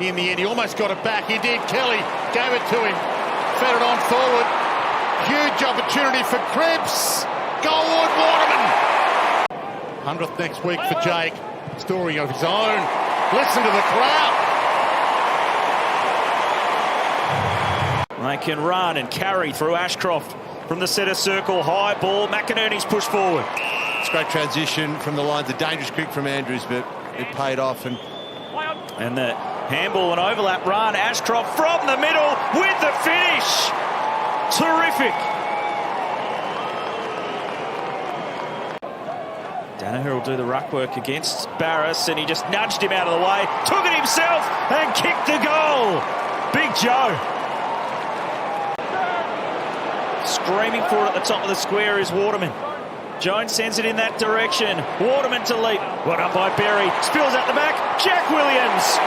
in the end. He almost got it back. He did. Kelly gave it to him. Fed it on forward. Huge opportunity for Cripps. Goalwood, Waterman. 100th next week for Jake. Story of his own. Listen to the crowd. They can run and carry through Ashcroft from the centre circle. High ball. McInerney's pushed forward. It's a great transition from the lines. A dangerous kick from Andrews, but it paid off. And the handball and overlap run. Ashcroft from the middle with the finish. Terrific. Danaher will do the ruck work against Barris, and he just nudged him out of the way, took it himself and kicked the goal. Big Joe. Screaming for it at the top of the square is Waterman. Jones sends it in that direction. Waterman to leap. Well done by Berry. Spills out the back. Jack Williams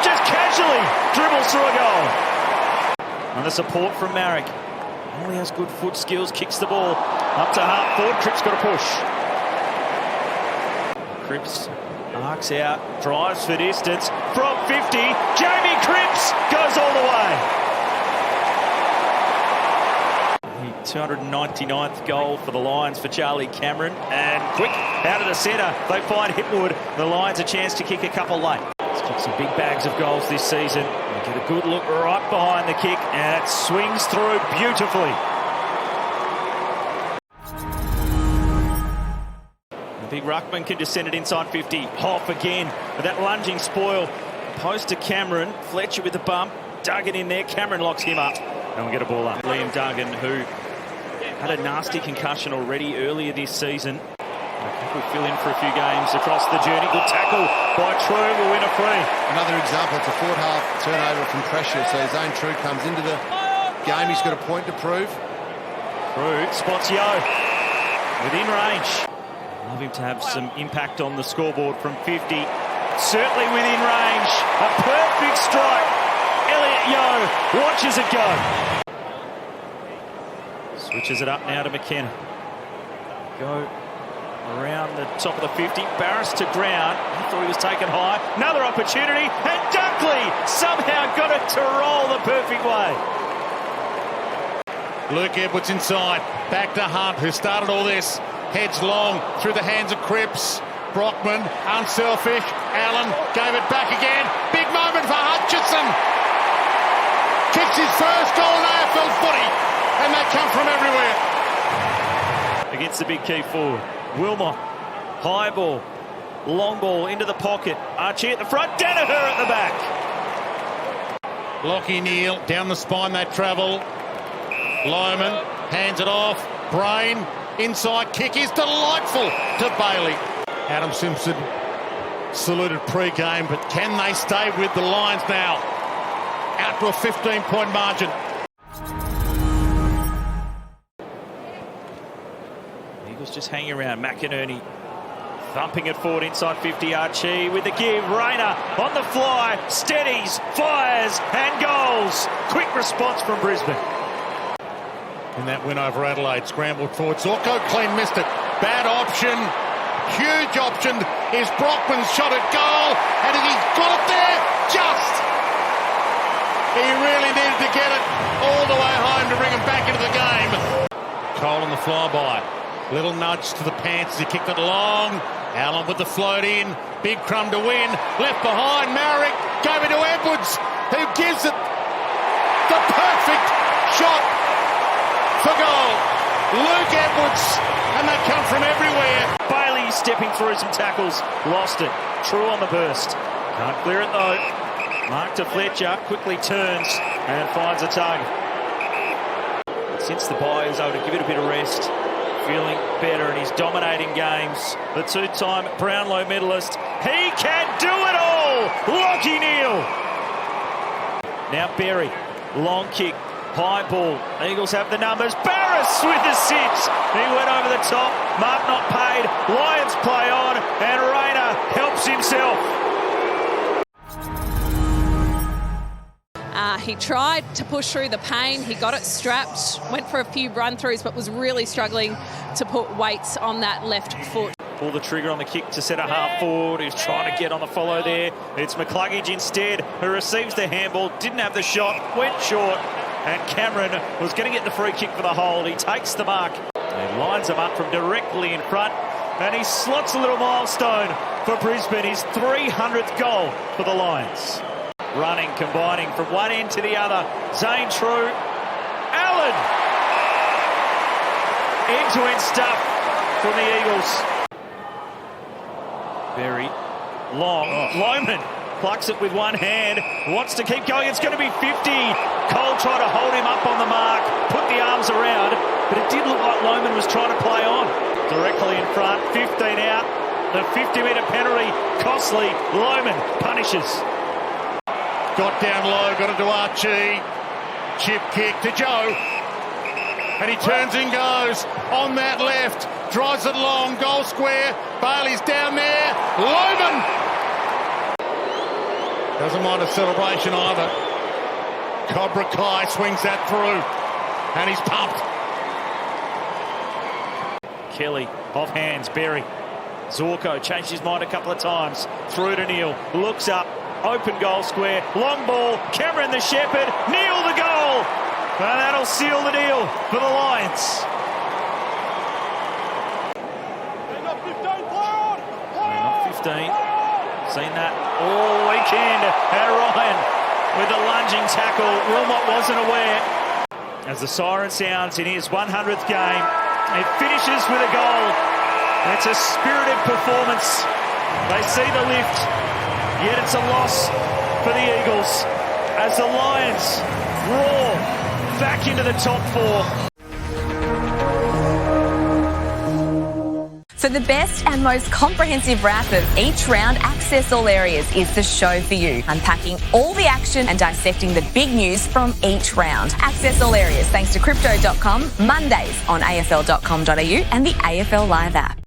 just casually dribbles through a goal. And the support from Marek. Only has good foot skills. Kicks the ball up to half forward. Cripps got a push. Cripps arcs out. Drives for distance. From 50. Jamie Cripps goes all the way. 299th goal for the Lions for Charlie Cameron. And quick out of the centre. They find Hipwood. The Lions a chance to kick a couple late. He's kicked some big bags of goals this season. They get a good look right behind the kick, and it swings through beautifully. The big ruckman can just send it inside 50. Hoff again with that lunging spoil. Post to Cameron. Fletcher with the bump. Duggan in there. Cameron locks him up. And we get a ball up. Liam Duggan, who had a nasty concussion already earlier this season. Will fill in for a few games across the journey. Good tackle by True, will win a free. Another example, it's a forward half turnover from pressure, so his own True comes into the game. He's got a point to prove. True spots Yo within range. Love him to have some impact on the scoreboard from 50. Certainly within range. A perfect strike. Elliot Yo watches it go. Switches it up now to McKenna. Go around the top of the 50. Barris to ground. I thought he was taken high. Another opportunity. And Dunkley somehow got it to roll the perfect way. Luke Edwards inside. Back to Hunt, who started all this. Heads long through the hands of Cripps. Brockman, unselfish. Allen gave it back again. Big moment for Hutchinson. Kicks his first goal in AFL footy. And they come from everywhere. Against the big key forward. Wilmot. High ball. Long ball into the pocket. Archie at the front. Danaher at the back. Lockie Neal down the spine they travel. Lohman hands it off. Brain. Inside kick is delightful to Bailey. Adam Simpson saluted pre-game, but can they stay with the Lions now? Out to a 15-point margin. Eagles just hanging around. McInerney thumping it forward inside 50. Archie with the give. Rayner on the fly. Steadies, fires and goals. Quick response from Brisbane. In that win over Adelaide, scrambled forward. Zorko clean missed it. Bad option. Huge option is Brockman's shot at goal. And he's got it there. Just. He really needed to get it all the way home to bring him back into the game. Cole on the flyby. Little nudge to the pants as he kicked it long. Allen with the float in. Big crumb to win. Left behind. Marek gave it to Edwards, who gives it the perfect shot for goal. Luke Edwards, and they come from everywhere. Bailey stepping through some tackles. Lost it. True on the burst. Can't clear it though. Mark to Fletcher. Quickly turns and finds a target. Since the bye, he's able to give it a bit of rest. Feeling better, and he's dominating games. The two-time Brownlow medalist. He can do it all! Lockie Neal! Now Berry. Long kick. High ball. Eagles have the numbers. Barris with the 6. He went over the top. Mark not paid. Lions play on. And Rayner helps himself. He tried to push through the pain. He got it strapped. Went for a few run-throughs, but was really struggling to put weights on that left foot. pull the trigger on the kick to set a half forward. He's trying to get on the follow there. It's McCluggage instead, who receives the handball, didn't have the shot, went short, and Cameron was going to get the free kick for the hold. He takes the mark and lines him up from directly in front, and he slots a little milestone for Brisbane, his 300th goal for the Lions. Running, combining from one end to the other. Zane True, Allen. End-to-end stuff from the Eagles. Berry, long, Lohman plucks it with one hand, wants to keep going, it's going to be 50. Cole tried to hold him up on the mark, put the arms around, but it did look like Lohman was trying to play on. Directly in front, 15 out, the 50-metre penalty, costly. Lohman punishes. Got down low, got it to Archie. Chip kick to Joe. And he turns and goes on that left. Drives it long, goal square. Bailey's down there. Lohman! Doesn't mind a celebration either. Cobra Kai swings that through. And he's pumped. Kelly, off hands, Berry. Zorko changed his mind a couple of times. Through to Neil, looks up. Open goal square, long ball, Cameron the Shepherd, Neil the goal! And that'll seal the deal for the Lions. Not 15. Seen that all weekend. And Ryan with a lunging tackle. Wilmot wasn't aware. As the siren sounds in his 100th game, it finishes with a goal. It's a spirited performance. They see the lift. Yet it's a loss for the Eagles as the Lions roar back into the top four. For the best and most comprehensive wrap of each round, Access All Areas is the show for you, unpacking all the action and dissecting the big news from each round. Access All Areas thanks to Crypto.com, Mondays on AFL.com.au and the AFL Live app.